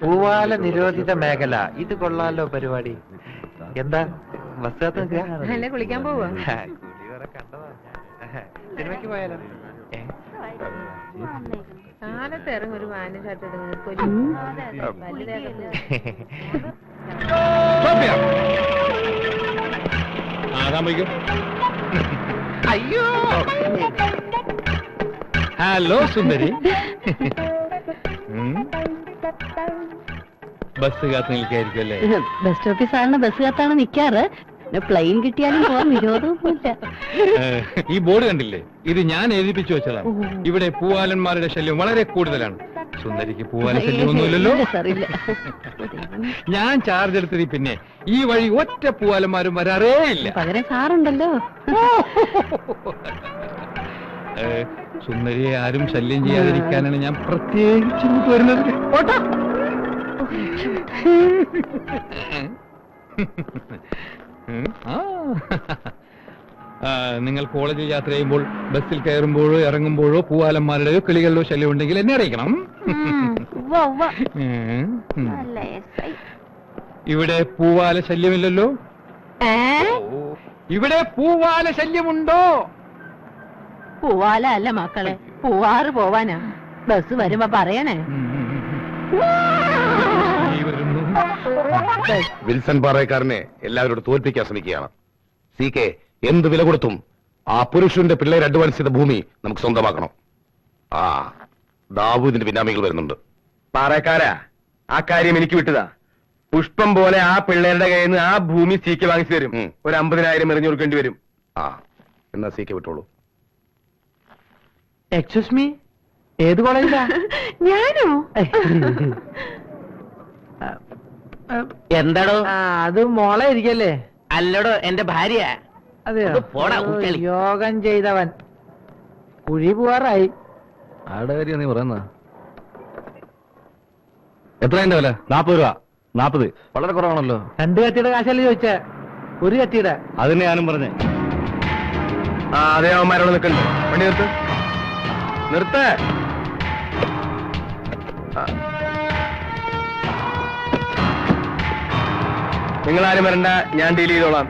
പൂവാല നിരോധിത മേഖല. ഇത് കൊള്ളാലോ പരിപാടി. എന്താ ബസ് കുളിക്കാൻ പോവാ? സിനിമയ്ക്ക് പോയാലോ? കാലത്ത് ഇറങ്ങും ഒരു വാന ഷർട്ട് അയ്യോ. ഹലോ സുന്ദരി. ബസ് കാത്ത് നിൽക്കായിരിക്കും അല്ലേ? ബസ് സ്റ്റോപ്പിൽ സാറിന് ബസ് കാത്താണ് നിൽക്കാറ്. പ്ലെയിൻ കിട്ടിയാലും പോവാൻ വിരോധമൊന്നുമില്ല. ഈ ബോർഡ് കണ്ടില്ലേ? ഇത് ഞാൻ എഴുതിപ്പിച്ചു വെച്ചതാണ്. ഇവിടെ പൂവാലന്മാരുടെ ശല്യം വളരെ കൂടുതലാണ്. സുന്ദരിക്ക് പൂവാല ശല്യമൊന്നുമില്ലല്ലോ? ഞാൻ ചാർജ് എടുത്തത് പിന്നെ ഈ വഴി ഒറ്റ പൂവാലന്മാരും വരാറേ ഇല്ല. പകരം സാറുണ്ടല്ലോ. സുന്ദരിയെ ആരും ശല്യം ചെയ്യാതിരിക്കാനാണ് ഞാൻ പ്രത്യേകിച്ച് വരുന്നത്. നിങ്ങൾ കോളേജിൽ യാത്ര ചെയ്യുമ്പോൾ ബസ്സിൽ കയറുമ്പോഴോ ഇറങ്ങുമ്പോഴോ പൂവാലന്മാരുടെയോ കിളികളുടെയോ ശല്യം ഉണ്ടെങ്കിൽ എന്നെ അറിയിക്കണം. ഇവിടെ പൂവാല ശല്യമില്ലല്ലോ? ഇവിടെ പൂവാല ശല്യമുണ്ടോ? പൂവാല അല്ല മക്കളെ, പൂവാറ് പോവാനാ. ബസ് വരുമ്പോ പറയണേ. വിൽസൺ പാറയക്കാരനെ എല്ലാവരോടും തോൽപ്പിക്കാൻ ശ്രമിക്കുകയാണ്. സി കെ എന്ത് വില കൊടുത്തും ആ പുരുഷന്റെ പിള്ളേർ അഡ്വാൻസ് ചെയ്ത ഭൂമി നമുക്ക് സ്വന്തമാക്കണം. ആ ദാവൂദിന്റെ പിന്നാമികൾ വരുന്നുണ്ട്. പാറയക്കാരാ, ആ കാര്യം എനിക്ക് വിട്ടതാ. പുഷ്പം പോലെ ആ പിള്ളേരുടെ കയ്യിൽ നിന്ന് ആ ഭൂമി സി കെ വാങ്ങിച്ചു തരും. ഒരു 50,000 എറിഞ്ഞു കൊടുക്കേണ്ടി വരും. ആ എന്നാ സി കെ വിട്ടോളൂ. എക്സ്ക്യൂസ് മീ, ഏത് കോളേജിലാ? ഞാനോ? എന്താടോ? അത് മോളെ ഇരിക്കല്ലേ? അല്ലടോ, എന്റെ ഭാര്യ. യോഗം ചെയ്തവൻ കുഴി പോവാറായി. ആടെ കാര്യം നീ പറയുന്ന എത്ര എന്റെ വില? 40 രൂപ. 40 വളരെ കുറവാണല്ലോ. 2 കത്തിയുടെ കാശല്ലേ ചോദിച്ചേ? 1 കത്തിയുടെ. അതിന് ഞാനും പറഞ്ഞേ. അതേ അവന്മാരോട് നിൽക്കണ്ടേ? വണ്ടി നിർത്ത്, നിർത്തേ. നിങ്ങളാരും വരണ്ട, ഞാൻ ഡീൽ ചെയ്തോളാം.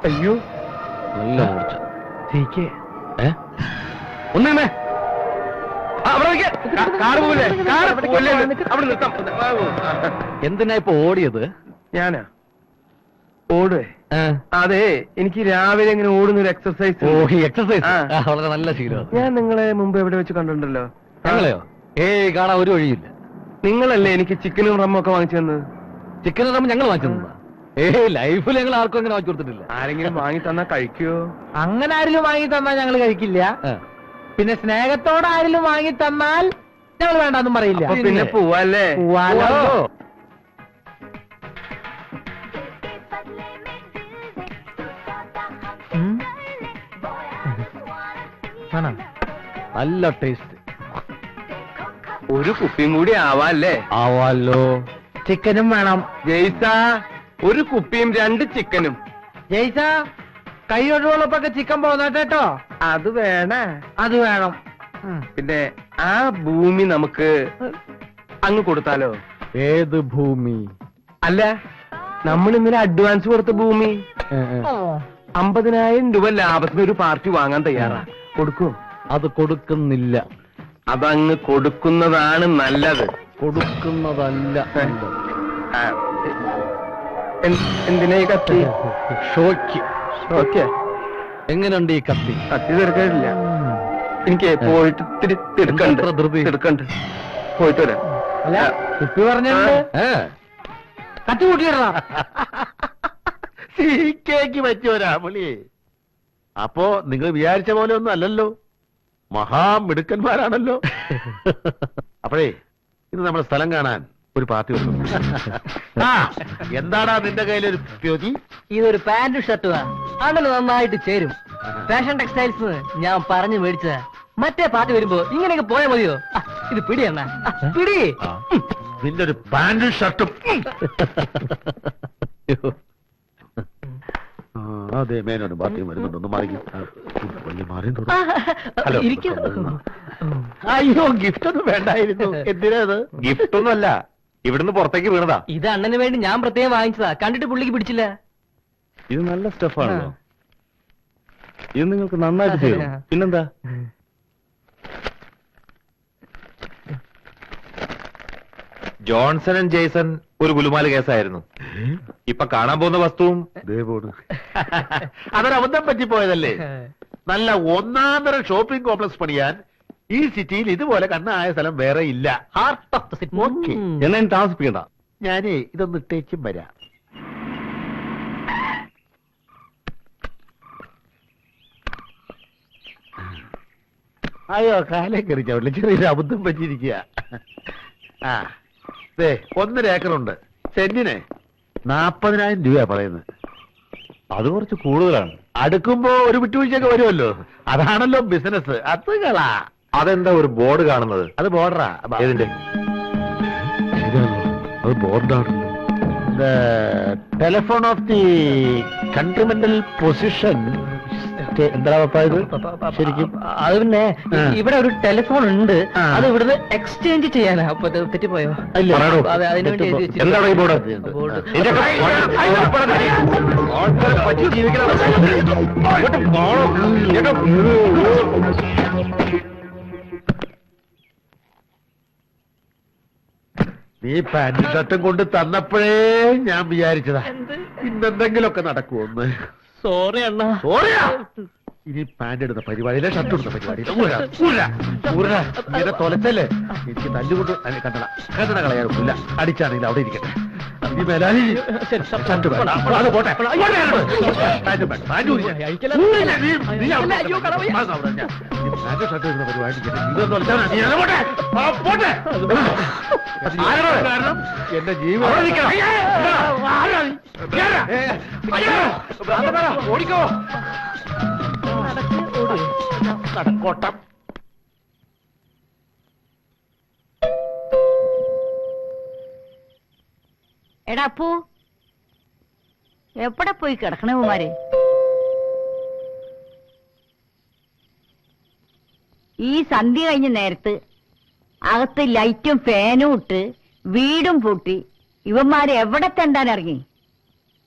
അയ്യോ, നല്ല ഒന്നേ കാറ് പോലെ അവിടെ നിർത്താം. എന്തിനാ ഇപ്പൊ ഓടിയത്? ഞാനാ ഓടുവേ? അതെ, എനിക്ക് രാവിലെ ഇങ്ങനെ ഓടുന്ന ഒരു എക്സർസൈസ്. എക്സർസൈസ് വളരെ നല്ല ശീലം. ഞാൻ നിങ്ങളെ മുമ്പ് എവിടെ വെച്ച് കണ്ടിട്ടുണ്ടല്ലോ. ഞങ്ങളെയോ? കാണാൻ ഒരു വഴിയില്ല. നിങ്ങളല്ലേ എനിക്ക് ചിക്കനും റമ്മും ഒക്കെ വാങ്ങിച്ചു തന്നത്? ചിക്കനും റമ്മും ഞങ്ങൾ വാങ്ങിച്ചു തന്നാ? ലൈഫിൽ ഞങ്ങൾ ആർക്കും അങ്ങനെ വാങ്ങിച്ചു കൊടുത്തിട്ടില്ല. ആരെങ്കിലും വാങ്ങി തന്നാ കഴിക്കുവോ? അങ്ങനെ ആരെങ്കിലും വാങ്ങി തന്നാൽ ഞങ്ങൾ കഴിക്കില്ല. പിന്നെ സ്നേഹത്തോടെ ആരെങ്കിലും വാങ്ങി തന്നാൽ ഞങ്ങൾ വേണ്ടെന്നും പറയില്ല. പിന്നെ പോവാല്ലേ? പോവാലോ. നല്ല ടേസ്റ്റ്. ഒരു കുപ്പിയും കൂടി ആവാല്ലേ? ആവാലോ. ചിക്കനും വേണം. ജയ്സ, ഒരു കുപ്പിയും 2 ചിക്കനും. ജയ്സ, കൈ ഒഴുവളപ്പൊക്കെ ചിക്കൻ പോന്നേട്ടോ. അത് വേണ? അത് വേണം. പിന്നെ ആ ഭൂമി നമുക്ക് അങ്ങ് കൊടുത്താലോ? ഏത് ഭൂമി? അല്ല, നമ്മൾ ഇന്നലെ അഡ്വാൻസ് കൊടുത്ത ഭൂമി. 50,000 രൂപ ലാഭത്തിന് ഒരു പാർട്ടി വാങ്ങാൻ തയ്യാറാ. കൊടുക്കും? അത് കൊടുക്കുന്നില്ല. അതങ്ങ് കൊടുക്കുന്നതാണ് നല്ലത്. കൊടുക്കുന്നതല്ല. എന്തിനാ ഈ കത്തി? ഷോയ്ക്ക്. ഓക്കെ, എങ്ങനെയുണ്ട് ഈ കത്തി? കത്തി തീർക്കാനില്ല. എനിക്ക് പോയിട്ട് എടുക്കണ്ട്. പോയിട്ട് വരാം. അല്ല, കുപ്പി പറഞ്ഞിട്ടുണ്ട്. കത്തി കൂട്ടിയിടണ സീക്കേക്ക് പറ്റിയോരാ പുള്ളി. അപ്പോ നിങ്ങൾ വിചാരിച്ച പോലെ ഒന്നും അല്ലല്ലോ, മഹാമിടുക്കന്മാരാണല്ലോ. അപ്പോഴേ ഇത് നമ്മുടെ സ്ഥലം കാണാൻ ഒരു പാർട്ടി വന്നു. എന്താടാ നിന്റെ കയ്യിലൊരു പ്യോതി? ഇതൊരു പാന്റും ഷർട്ടുവാ. ആണല്ലോ, നന്നായിട്ട് ചേരും. ഫാഷൻ ടെക്സ്റ്റൈൽസ് ഞാൻ പറഞ്ഞു മേടിച്ചതാ. മറ്റേ പാർട്ടി വരുമ്പോ ഇങ്ങനെയൊക്കെ പോയാ മതിയോ? ഇത് പിടി എന്നാ പിടി. നിന്റെ ഒരു പാന്റും ഷർട്ടും. അതെ മേനോട് ബാത്റൂം വരുന്നുണ്ട്, ഒന്ന് മാറി ഹലോ അയ്യോ ഗിഫ്റ്റ് ഒന്നും വേണ്ടായിരുന്നു. എന്തിനാ അത്? ഗിഫ്റ്റ് ഒന്നും അല്ല, ഇവിടുന്ന് പുറത്തേക്ക് വീണതാ. ഇത് അണ്ണന് വേണ്ടി ഞാൻ പ്രത്യേകം വാങ്ങിച്ചതാ, കണ്ടിട്ട് പുള്ളിക്ക് പിടിച്ചില്ല. ഇത് നല്ല സ്റ്റഫാണല്ലോ, ഇത് നിങ്ങൾക്ക് നന്നായിട്ട് ചെയ്യും. പിന്നെന്താ? ജോൺസൺ ആൻഡ് ജേസൺ ഒരു ഗുലുമാല കേസായിരുന്നു. ഇപ്പൊ കാണാൻ പോകുന്ന വസ്തുവും അതൊരു അബദ്ധം പറ്റിപ്പോയതല്ലേ. നല്ല ഒന്നാന്തരം ഷോപ്പിംഗ് കോംപ്ലക്സ് പണിയാൻ ഈ സിറ്റിയിൽ ഇതുപോലെ കണ്ണായ സ്ഥലം വേറെ ഇല്ല. Heart of the city. Okay, എന്നെ താമസിപ്പിക്കണ്ട, ഞാനേ ഇതൊന്ന് ഇട്ടേച്ചും വരാം. അയ്യോ കാലേ കയറി ചവിട്ടില്ല, ചെറിയൊരു അബദ്ധം പറ്റിയിരിക്കുക. ആ ദേ 1.5 ഏക്കറുണ്ട്, സെന്റിന് 40,000 രൂപ പറയുന്നത്. അത് കുറച്ച് കൂടുതലാണ്. അടുക്കുമ്പോ ഒരു വിട്ടുവീഴ്ചയൊക്കെ വരുമല്ലോ, അതാണല്ലോ ബിസിനസ്. അതുകളാ. അതെന്താ ഒരു ബോർഡ് കാണുന്നത്? അത് ബോർഡറാ. ഏതിന്റെ? അത് ബോർഡാണ്. ടെലിഫോൺ ഓഫ് ദി കൺട്രിമെന്റൽ പൊസിഷൻ. എന്താ ഇത് ശരിക്കും? അത് പിന്നെ ആ. ഇവിടെ ഒരു ടെലിഫോൺ ഉണ്ട്, ആ. അത് ഇവിടുന്ന് എക്സ്ചേഞ്ച് ചെയ്യാനാ. അപ്പൊ ഇത് തെറ്റിപ്പോയോ? ഇല്ല. പറയണോ? അതെ, അതിന് വേണ്ടി എഴുതി വെച്ചിരിക്കുന്നു. എന്താണ് ഈ ബോർഡ്? ബോർഡ്. നീ പാന്റും ഷർട്ടും കൊണ്ട് തന്നപ്പോഴേ ഞാൻ വിചാരിച്ചതാ ഇന്നെന്തെങ്കിലുമൊക്കെ നടക്കുമെന്ന്. സോറി അണ്ണാ. ഓറിയാ ഇനി പാന്റ് എടുത്ത പരിപാടിയിലെ ഷർട്ട് എടുത്ത പരിപാടിയിലെ ഇങ്ങനെ തൊലച്ചല്ലേ എനിക്ക് തല്ലുകൊണ്ട് കണ്ടട കണ്ടട കളയാറില്ല. അടിച്ചാണെങ്കിൽ അവിടെ ഇരിക്കട്ടെ. ഇനി മേലാലി ഷർട്ട് വേണ്ട, അത് പോട്ടെ. പാന്റ് വേണ്ട, പാന്റ് ഊരില്ല. നീ അവിടെ പാന്റ് ഷർട്ട് ഇടുന്ന പരിപാടി ഇതൊന്നും തൊലച്ചാൽ നീ അത് പോട്ടെ. ആ, പോട്ടെ. കാരണം എന്റെ ജീവിതം ഓടിക്കോ നടക്കോട്ടം. എടാ അപ്പു, എവിടെ പോയി കിടക്കണേ ഉമാരെ? ഈ സന്ധ്യ കഴിഞ്ഞ നേരത്ത് അകത്ത് ലൈറ്റും ഫാനും ഇട്ട് വീടും പൂട്ടി ഇവന്മാരെ എവിടെ തെണ്ടാൻ ഇറങ്ങി?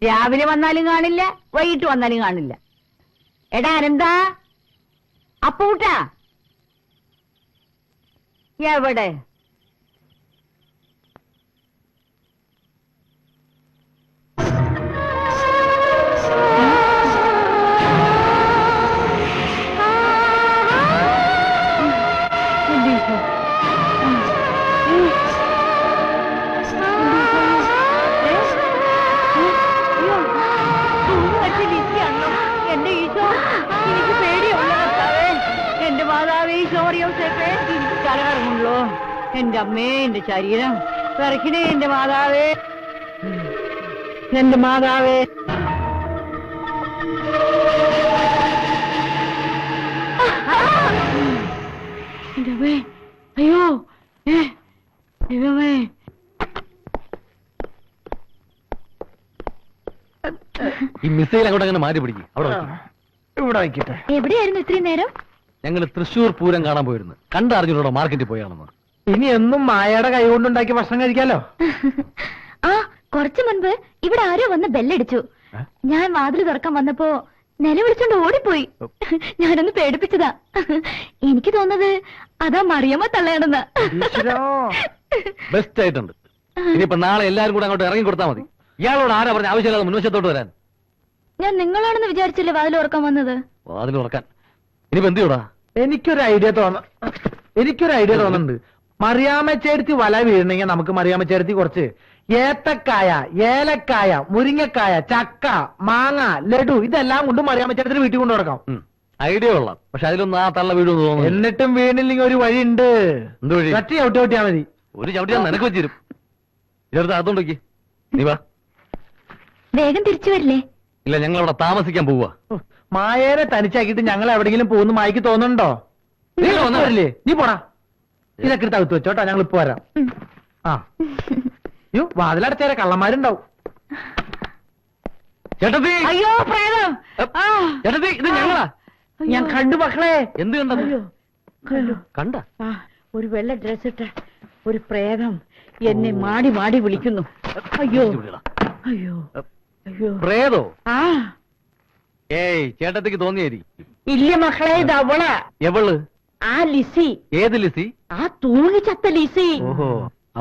രാവിലെ വന്നാലും കാണില്ല, വൈകിട്ട് വന്നാലും കാണില്ല. എടാ അനന്താ, അപ്പൂട്ടാ എവിടെ? എന്റെ ഈശോ, എനിക്ക് പേടിയുള്ള കർത്താവേ, എന്റെ മാതാവേ, ഈശോറിയോസേപ്പേ, എനിക്ക് കലകറങ്ങുള്ളൂ. എന്റെ അമ്മേ, എന്റെ ശരീരം വിറക്കണേ. എന്റെ മാതാവേ, എന്റെ മാതാവേ. എന്റെ അമ്മേ, അയ്യോ, ദൈവമേ. ഈ മിസൈൽ അങ്ങോട്ട് അങ്ങനെ മാറ്റി പിടിക്കും. അവിടെ ഇവിടെ വയ്ക്കട്ടെ. എവിടെയായിരുന്നു ഇത്രയും നേരം? ഞങ്ങൾ തൃശ്ശൂർ പൂരം കാണാൻ പോയിരുന്നു. കണ്ടറിഞ്ഞൂടെ മാർക്കറ്റിൽ പോയാണെന്ന്. ഇനി എന്നും മായയുടെ കൈ കൊണ്ടുണ്ടാക്കിയ ഭക്ഷണം കഴിക്കാലോ. ആ കുറച്ചു മുൻപ് ഇവിടെ ആരോ വന്ന് ബെല്ലടിച്ചു. ഞാൻ വാതിൽ തുറക്കാൻ വന്നപ്പോ നിലവിളിച്ചോണ്ട് ഓടിപ്പോയി. ഞാനൊന്ന് പേടിപ്പിച്ചതാ. എനിക്ക് തോന്നുന്നത് അതാ മറിയമ്മ തള്ളയാണെന്ന്. ബെസ്റ്റ് ആയിട്ടുണ്ട്. ഇനിയിപ്പോ നാളെ എല്ലാരും കൂടെ അങ്ങോട്ട് ഇറങ്ങി കൊടുത്താൽ മതി. ഇയാളോട് ആരാ പറഞ്ഞ ആവശ്യമില്ലാതെ മുൻവശത്തോട്ട് വരാൻ? ഞാൻ നിങ്ങളാണെന്ന് വിചാരിച്ചില്ലേ വാതിൽ തുറക്കാൻ വന്നത്? വാതിൽ തുറക്കാൻ ഇനിയിപ്പോ എന്ത് ചെയ്യൂടാ? എനിക്കൊരു ഐഡിയ തോന്നുന്നുണ്ട്. മറിയാമ്മച്ചേർത്തി വല വീഴണമെങ്കിൽ നമുക്ക് മറിയാമ്മച്ചേർത്തി കുറച്ച് ഏത്തക്കായ, ഏലക്കായ, മുരിങ്ങക്കായ, ചക്ക, മാങ്ങ, ലഡു ഇതെല്ലാം കൊണ്ട് മറിയാമ്മച്ചേർത്തിന് വീട്ടിൽ കൊണ്ടു കൊടുക്കാം. ഐഡിയ കൊള്ളാം. പക്ഷെ അതിലൊന്നും ആ തള്ള വീഴുമെന്ന് തോന്നുന്നു. എന്നിട്ടും വീണില്ലെങ്കിൽ ഒരു വഴിയുണ്ട്. എന്ത് വഴി? ചട്ടി ചവിട്ടിയാ മതി. ഒരു ചവിട്ടി ഞാൻ നിനക്ക് വെച്ചിരും. ഇതെടുത്ത് അകത്തോണ്ടേക്ക്. നീ വാ. വേഗം തിരിച്ചു വരില്ലേ? ഇല്ല, ഞങ്ങൾ അവിടെ താമസിക്കാൻ പോവാ. മായേനെ തനിച്ചാക്കിയിട്ട് ഞങ്ങൾ എവിടെങ്കിലും പോകുന്ന മായ്ക്ക് തോന്നുന്നുണ്ടോ? നീ വന്നില്ലേ? നീ പോടാ. ഇതൊക്കെ എടുത്ത് അകത്ത് വെച്ചോട്ടാ, ഞങ്ങൾ ഇപ്പൊ വരാം. ആ യോ വാതിലടച്ചേരെ കള്ളന്മാരുണ്ടാവും. ചേട്ടത്തി അയ്യോ പ്രേതം ആ, ചേട്ടത്തി ഇത് ഞങ്ങളാ. ഞാൻ കണ്ടു മക്കളെ. എന്ത് കണ്ടത്? അയ്യോ, കണ്ടു. കണ്ട ആ, ഒരു വെള്ള ഡ്രസ് ഇട്ട ഒരു പ്രേതം എന്നെ മാടി മാടി വിളിക്കുന്നു. അയ്യോ അയ്യോ അയ്യോ. പ്രേതോ? ആ ഏയ് ചേട്ടത്തിക്ക് തോന്നിയേരി. ഇല്ല മക്കളെ, ഇത് അവളാ. എവള്? ആ ലിസി, ഏത് ലിസി? ആ തൂങ്ങിച്ചത്ത ലിസി. ഓഹോ,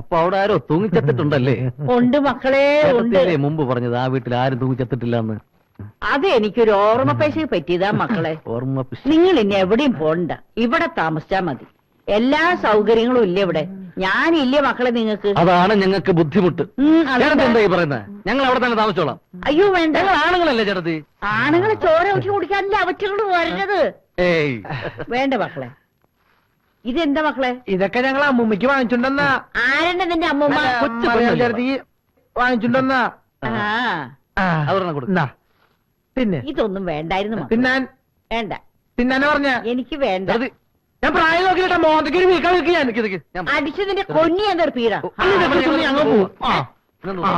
അപ്പൊ അവിടെ ആരോ തൂങ്ങിച്ചത്തിട്ടുണ്ടല്ലേ? ഉണ്ട് മക്കളെ, ഉണ്ട്. ചേട്ടത്തിയല്ലേ മുമ്പ് പറഞ്ഞത് ആ വീട്ടിൽ ആരും തൂങ്ങിച്ചത്തിട്ടില്ല എന്ന്? അത് എനിക്കൊരു ഓർമ്മ പേശ പറ്റിയതാ മക്കളെ. ഓർമ്മ നിങ്ങൾ ഇനി എവിടെയും പോണ്ട, ഇവിടെ താമസിച്ചാ മതി. എല്ലാ സൗകര്യങ്ങളും ഇല്ല ഇവിടെ. ഞാനില്ലേ മക്കളെ നിങ്ങൾക്ക്? അതാണ് ഞങ്ങൾക്ക് ബുദ്ധിമുട്ട്. ചേട്ടത്തി എന്തായി പറയുന്നത്? ഞങ്ങൾ അവിടെ തന്നെ താമസിച്ചോളാം. അയ്യോ വേണ്ട, ഞങ്ങൾ ആണുങ്ങളല്ലേ ചേട്ടത്തി? ആണുങ്ങളെ ചോര ഊറ്റി കുടിക്കാനല്ലേ അവറ്റകളോട് വരുന്നത്. ഏയ് വേണ്ട മക്കളെ. ഇതെന്താ മക്കളെ? ഇതൊക്കെ ഞങ്ങൾ അമ്മൂമ്മയ്ക്ക് വാങ്ങിച്ചുണ്ടെന്നാ. ആരെന്നെ നിന്റെ അമ്മൂമ്മ? കൊച്ചു മറിയാൻ പെണ്ണല്ലേ? ചേർത്തിക്ക് വാങ്ങിച്ചുണ്ടെന്നാ. ആ, അതൊരെണ്ണം കൊടുക്ക്. എന്നാ. പിന്നെ ഇതൊന്നും വേണ്ടായിരുന്നു മക്കളെ. തിന്നാൻ വേണ്ട, തിന്നാനെ പറഞ്ഞ എനിക്ക് വേണ്ട. ചേട്ടത്തി, ഞാൻ പ്രായം നോക്കിയിട്ടാ മോന്തയ്ക്ക് ഒരു വീക്കാൻ വെക്ക് ഞാൻ. നിക്ക് നിക്ക്. ഞാൻ അടിച്ചതിന്റെ കൊന്നി എന്തൊരു പീര. ഞങ്ങൾ പോവും. ആ ഇതൊന്ന് ആ.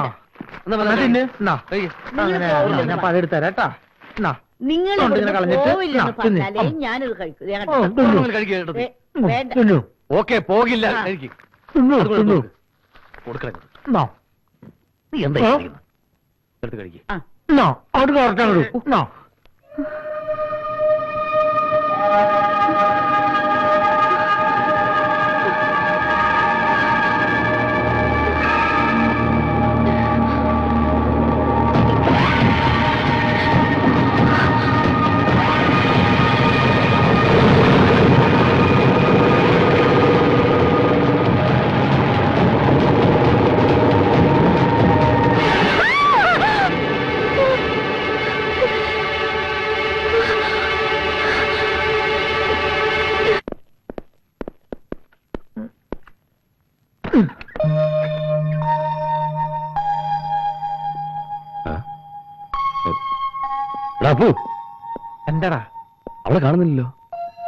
എന്നാ എന്നാ തിന്ന്. എന്നാ. കഴിക്ക്. അങ്ങനെ ഞാൻ പഴം എടുത്തരാം കേട്ടാ. എന്നാ. നിങ്ങൾ കൊണ്ട് ഇങ്ങനെ കളഞ്ഞിട്ട് പോവില്ലെന്ന് ആ, തിന്ന്. പറഞ്ഞാലേ ഞാനിത് കഴിക്കും. ദേ ഓ, കണ്ടോ? തിന്നു. നിങ്ങൾ കഴിക്ക് ചേട്ടത്തി. വേണ്ട. തിന്നു. ഓക്കെ പോകില്ല. ആ. കഴിക്ക്. തിന്നു. അത് തിന്നു. കൊടുക്കണം. എന്നാ. നീ എന്താ ഓ. കഴിക്കുന്നത്? എടുത്ത് കഴിക്ക്. ആ, എന്നാ. അവിടെ കറക്റ്റാണ്. എന്നാ. അപ്പു എന്താടാ അവളെ കാണുന്നില്ലല്ലോ.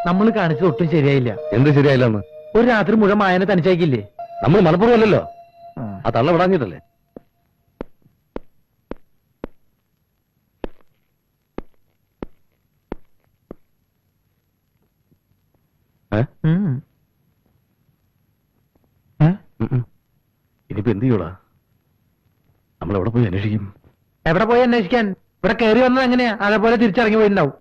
നമ്മൾ കാണിച്ചത് ഒട്ടും ശരിയായില്ല. എന്ത് ശരിയായില്ലെന്ന്? ഒരു രാത്രി മുഴുവൻ മായനെ തനിച്ചയക്കില്ലേ? നമ്മൾ മലപ്പുറം അല്ലല്ലോ. ആ തള്ള വിടാഞ്ഞിട്ടല്ലേ? ഇനിയിപ്പോ എന്ത് ചെയ്യൂടാ? നമ്മളെവിടെ പോയി അന്വേഷിക്കും? എവിടെ പോയി അന്വേഷിക്കാൻ? ഇവിടെ കയറി വന്നത് എങ്ങനെയാ? അതേപോലെ തിരിച്ചിറങ്ങി പോയിട്ടുണ്ടാവും.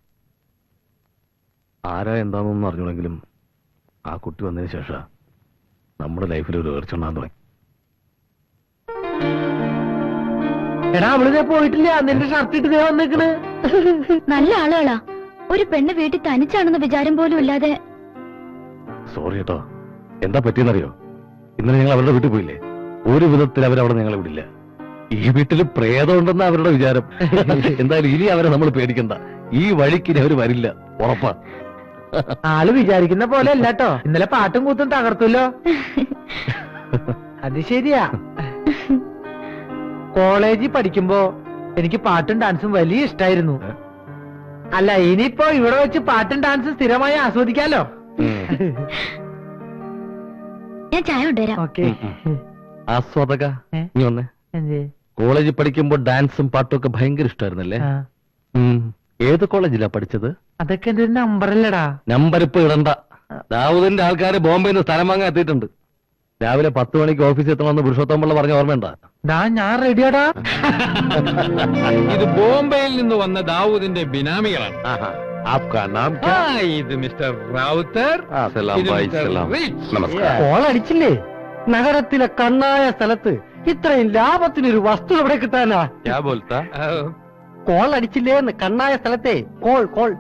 ആരാ എന്താണെന്നൊന്നും അറിഞ്ഞൂടെങ്കിലും ആ കുട്ടി വന്നതിന് ശേഷം നമ്മുടെ ലൈഫിൽ ഒരു ഏർച്ചുണ്ടാകാൻ തുടങ്ങി. എടാ അവളിതേ പോയിട്ടില്ല. നിന്റെ ഷർട്ട് ഇട്ട് വന്നേക്കണ്. നല്ല ആളുകളാ. ഒരു പെണ്ണ് വീട്ടിൽ തനിച്ചാണെന്ന വിചാരം പോലും ഇല്ലാതെ. സോറി കേട്ടോ. എന്താ പറ്റിയെന്നറിയോ? ഇന്നലെ ഞങ്ങൾ അവരുടെ വീട്ടിൽ പോയില്ലേ? ഒരു വിധത്തിൽ അവരവിടെ ഞങ്ങളെ വിടില്ല. ഈ വീട്ടിൽ പ്രേതമുണ്ടെന്ന അവരുടെ വിചാരം. എന്തായാലും ഇനി അവരെ നമ്മൾ പേടിക്കണ്ട. ഈ വഴിക്ക് ഇനി അവര് വരില്ല, ഉറപ്പാ. ആള് വിചാരിക്കുന്ന പോലെ അല്ലാട്ടോ. ഇന്നലെ പാട്ടും കൂത്തും തകർത്തല്ലോ. അത് ശരിയാ. കോളേജിൽ പഠിക്കുമ്പോ എനിക്ക് പാട്ടും ഡാൻസും വലിയ ഇഷ്ടായിരുന്നു. അല്ല, ഇനിയിപ്പോ ഇവിടെ വെച്ച് പാട്ടും ഡാൻസും സ്ഥിരമായി ആസ്വദിക്കാലോ. ഞാൻ ചായ കൊണ്ടുവരാം. ഓക്കെ. ആസ്വാദക ഏ? നീ വന്നേ. കോളേജിൽ പഠിക്കുമ്പോ ഡാൻസും പാട്ടും ഒക്കെ ഭയങ്കര ഇഷ്ടമായിരുന്നല്ലേ? ഏത് കോളേജിലാ പഠിച്ചത്? അതൊക്കെ എന്റെ ഒരു നമ്പറല്ലടാ. നമ്പർ ഇപ്പൊ ഇടണ്ട. ദാവൂദിന്റെ ആൾക്കാര് ബോംബെന്ന് സ്ഥലം വാങ്ങാൻ എത്തിയിട്ടുണ്ട്. രാവിലെ 10 മണിക്ക് ഓഫീസിൽ എത്തണമെന്ന് പുരുഷോത്തം പിള്ള പറഞ്ഞ ഓർമ്മയുണ്ടാ? ഞാൻ റെഡിയാടാ. ഇത് ബോംബെയിൽ നിന്ന് വന്ന ദാവൂദിന്റെ ബിനാമികളാണ്. ആപ്കാ നാം ആ, ഇത് മിസ്റ്റർ റാവുത്തർ. സലാം ഇത് ഭായ്, മിസ്റ്റർ സലാം. റിച്ച്. നമസ്കാരം. കോൾ അടിച്ചില്ലേ? നഗരത്തിലെ കണ്ണായ സ്ഥലത്ത് ഇത്രയും ലാഭത്തിനൊരു വസ്തു എവിടെ കിട്ടാനാ? ക്യാ ബോൽത്താ? ആ, കോൾ അടിച്ചില്ലേന്ന് കണ്ണായ സ്ഥലത്തെ കോൾ.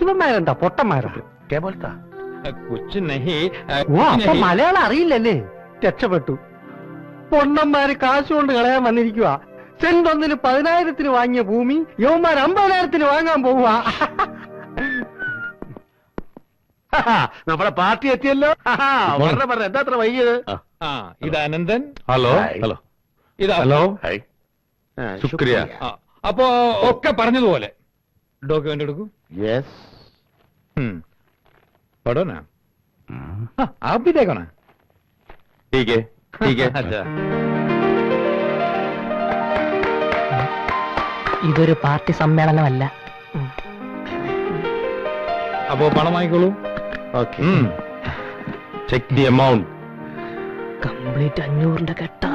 ഇവന്മാരെന്താ പൊട്ടന്മാരാ? ക്യാ ബോൽത്താ? കുച്ച് നഹി. ഓ, അപ്പൊ മലയാളം അറിയില്ലല്ലേ? രക്ഷപ്പെട്ടു. പൊണ്ണന്മാര് കാശ് കൊണ്ട് കളയാൻ വന്നിരിക്കുക. സെന്റ് ഒന്നിന് 10,000-ന് വാങ്ങിയ ഭൂമി യവന്മാർ 50,000-ന് വാങ്ങാൻ പോവുക. നമ്മുടെ പാർട്ടി എത്തിയല്ലോ. പറഞ്ഞ എന്താ അത്ര വൈകിയത്? ആ, ഇത് അനന്തൻ. ഹലോ. ഹലോ. ഇത് ഹലോ. ഹായ്. ശുക്രിയ. ആ, അപ്പോ ഒക്കെ പറഞ്ഞതുപോലെ ഡോക്യുമെന്റ് എടുക്കൂ. യെസ്. पढ़ो ना। हाँ, आप भी देखो ना। ठीक है, ठीक है. अच्छा। ഇതൊരു പാർട്ടി സമ്മേളനമല്ല. അപ്പോ പണം വാങ്ങിക്കോളൂ. Check the amount. കംപ്ലീറ്റ് 500 കെട്ടാ.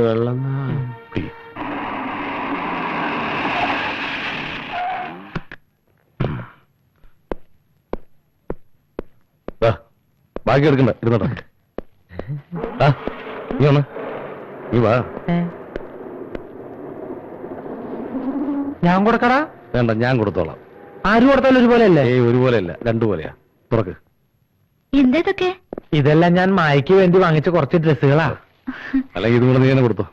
വെള്ളം ബാക്കി എടുക്കണ്ട, ഇരുന്നോട്ടെ. നീ വന്ന്, നീ വാ. ഞാൻ കൊടുക്കടാ. വേണ്ട, ഞാൻ കൊടുത്തോളാം. ആര് കൊടുത്താലും ഒരുപോലെ അല്ലേ? ഒരുപോലെയല്ല, രണ്ടുപോലെയാ. തുറക്ക്. എന്തേതൊക്കെ? ഇതെല്ലാം ഞാൻ മായക്ക് വേണ്ടി വാങ്ങിച്ച കുറച്ച് ഡ്രസ്സുകളാ. അല്ലെങ്കിൽ ഇതും കൂടെ നീ തന്നെ കൊടുത്തോ.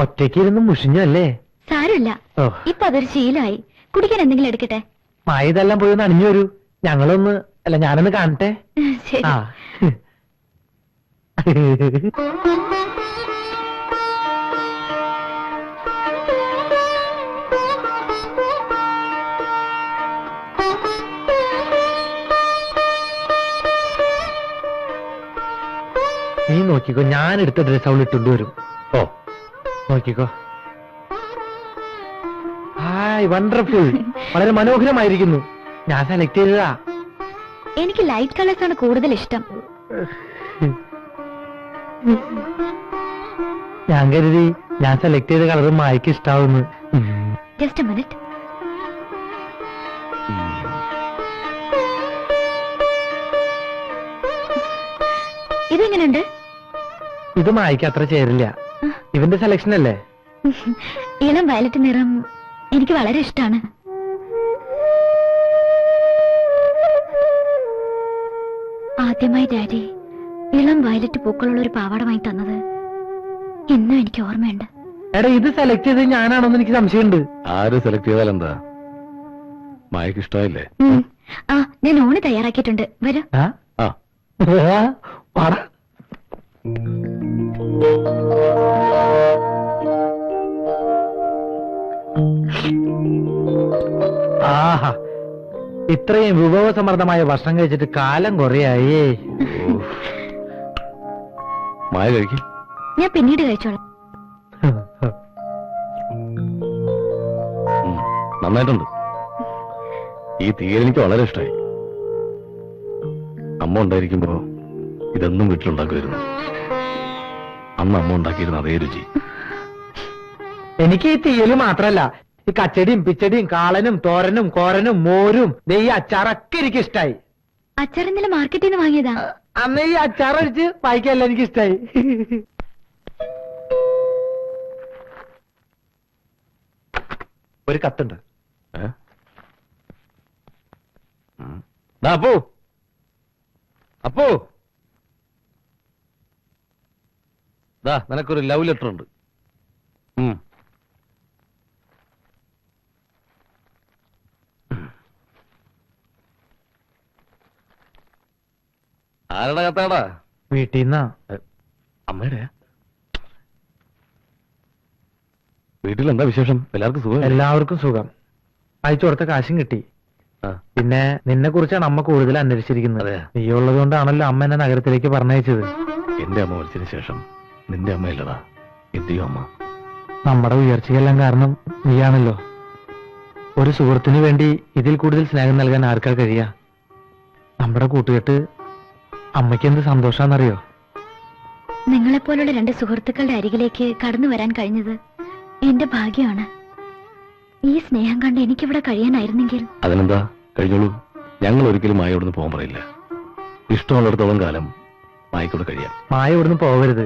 ഒറ്റയ്ക്ക് ഇരുന്ന് മുഷിഞ്ഞല്ലേ? സാരമില്ല, ഓ, ഇപ്പൊ അതൊരു ശീലമായി. കുടിക്കാൻ എന്തെങ്കിലും എടുക്കട്ടെ? മായ ഇതെല്ലാം പോയി ഒന്ന് അണിഞ്ഞു വരൂ. ഞങ്ങളൊന്ന്, അല്ല ഞാനൊന്ന് കാണട്ടെ. ശരി. ആ. നീ നോക്കിക്കോ, ഞാൻ എടുത്ത ഡ്രസ് അവൾ ഇട്ടുകൊണ്ട് വരും. ഓ, നോക്കിക്കോ. Hi, wonderful. വളരെ മനോഹരമായിരിക്കുന്നു. ഞാൻ സെലക്ട് ചെയ്തതാ. എനിക്ക് ലൈറ്റ് കളേഴ്സ് ആണ് കൂടുതൽ ഇഷ്ടം. ഞാൻ കരുതി ഞാൻ സെലക്ട് ചെയ്ത കളർ മായക്ക് ഇഷ്ടാവുന്നു. Just a minute. ഇതെങ്ങനെയുണ്ട്? ഇത് മായക്ക് അത്ര ചേരില്ല. ഇവന്റെ സെലക്ഷൻ അല്ലേ? ഇളം വയലറ്റ് നിറം എനിക്ക് വളരെ ഇഷ്ടമാണ്. ആദ്യമായി ഡാഡി ഇളം വയലറ്റ് പൂക്കളുള്ള ഒരു പാവാട വാങ്ങി തന്നത് ഇന്നും എനിക്ക് ഓർമ്മയുണ്ട്. എടാ, ഇത് സെലക്ട് ചെയ്ത് ഞാനാണോന്ന് എനിക്ക് സംശയമുണ്ട്. ആര് സെലക്ട് ചെയ്താലെന്താ? മായക്ക് ഇഷ്ടമായില്ലേ? ആ, ഞാൻ ഊണ് തയ്യാറാക്കിയിട്ടുണ്ട്. വരൂ. ആ? ആ, പാടാ. ആഹാ, ഇത്രയും വിഭവസമൃദ്ധമായ ഭക്ഷണം കഴിച്ചിട്ട് കാലം കുറയായേ. മായ കഴിക്കും. ഞാൻ പിന്നീട് കഴിച്ചോളാം. നന്നായിട്ടുണ്ട്. ഈ തീയൽ എനിക്ക് വളരെ ഇഷ്ടമായി. അമ്മ ഉണ്ടായിരിക്കുമ്പോ ഇതൊന്നും വീട്ടിലുണ്ടാക്കുമായിരുന്നു. അന്ന് അമ്മ ഉണ്ടാക്കിയിരുന്ന അതേ രുചി. എനിക്ക് ഈ തീയല് മാത്രല്ല, ഈ കച്ചടിയും പിച്ചടിയും കാളനും തോരനും കോരനും മോരും ഈ അച്ചാറൊക്കെ എനിക്ക് ഇഷ്ടായി. അച്ചാർ ഇന്നലെ മാർക്കറ്റിൽ നിന്ന് വാങ്ങിയതാ. അന്ന് ഈ അച്ചാർ അടിച്ച് വായിക്കല്ല എനിക്ക് ഇഷ്ടായി. ഒരു കത്തുണ്ട്. അപ്പോ അപ്പോ ദാ നിനക്കൊരു ലവ് ലെറ്റർ ഉണ്ട്. ആരുടെ കത്താടാ? വീട്ടിൽ നിന്നാ. അമ്മയുടെ? വീട്ടിൽ എന്താ വിശേഷം? എല്ലാവർക്കും സുഖം? എല്ലാവർക്കും സുഖം. അയച്ചു കൊടുത്ത കാശും കിട്ടി. ആ. പിന്നെ നിന്നെ കുറിച്ചാണ് അമ്മ കൂടുതൽ അന്വേഷിച്ചിരിക്കുന്നത്. അതെ. നീ ഉള്ളത് കൊണ്ടാണല്ലോ അമ്മ എന്നെ നഗരത്തിലേക്ക് പറഞ്ഞയച്ചത്. എന്റെ അമ്മ മരിച്ചതിന് ശേഷം നിന്റെ അമ്മയില്ലടാ, എന്റെയോ അമ്മ. നമ്മുടെ ഉയർച്ചയെല്ലാം കാരണം നീയാണല്ലോ. ഒരു സുഹൃത്തിന് വേണ്ടി ഇതിൽ കൂടുതൽ സ്നേഹം നൽകാൻ ആർക്കാ കഴിയാ? നമ്മുടെ കൂട്ടുകെട്ട് അമ്മയ്ക്ക് എന്ത് സന്തോഷാന്നറിയോ? നിങ്ങളെപ്പോലുള്ള രണ്ട് സുഹൃത്തുക്കളുടെ അരികിലേക്ക് കടന്നു വരാൻ കഴിഞ്ഞത് എന്റെ ഭാഗ്യമാണ്. ഈ സ്നേഹം കണ്ട് എനിക്കിവിടെ കഴിയാനായിരുന്നെങ്കിൽ. അതിനെന്താ, കഴിഞ്ഞോളൂ. ഞങ്ങൾ ഒരിക്കലും മായോടൊന്ന് പോകാൻ പറയില്ല. ഇഷ്ടമുള്ളിടത്തോളം കാലം മായക്കൂടെ കഴിയാം. മായ ഇവിടുന്ന് പോകരുത്.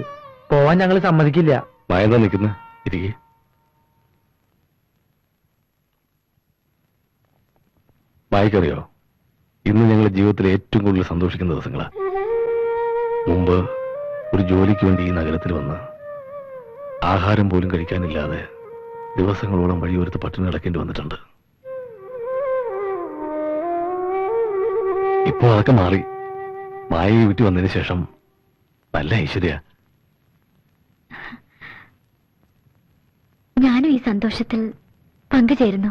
പോവാൻ ഞങ്ങൾ സമ്മതിക്കില്ല. മായ എന്താ നിൽക്കുന്നത്? ഇരിക്കേ. മായക്കറിയോ, ഇന്ന് ഞങ്ങളുടെ ജീവിതത്തിൽ ഏറ്റവും കൂടുതൽ സന്തോഷിക്കുന്ന ദിവസങ്ങളാ. മുമ്പ് ഒരു ജോലിക്ക് വേണ്ടി ഈ നഗരത്തിൽ വന്ന് ആഹാരം പോലും കഴിക്കാനില്ലാതെ ദിവസങ്ങളോളം വഴിയോരത്ത് പട്ടിണി കിടക്കേണ്ടി വന്നിട്ടുണ്ട്. ഇപ്പോ അതൊക്കെ മാറി. മായ വീട്ടിൽ വന്നതിന് ശേഷം നല്ല ഐശ്വര്യ. ഞാനും ഈ സന്തോഷത്തിൽ പങ്കുചേരുന്നു.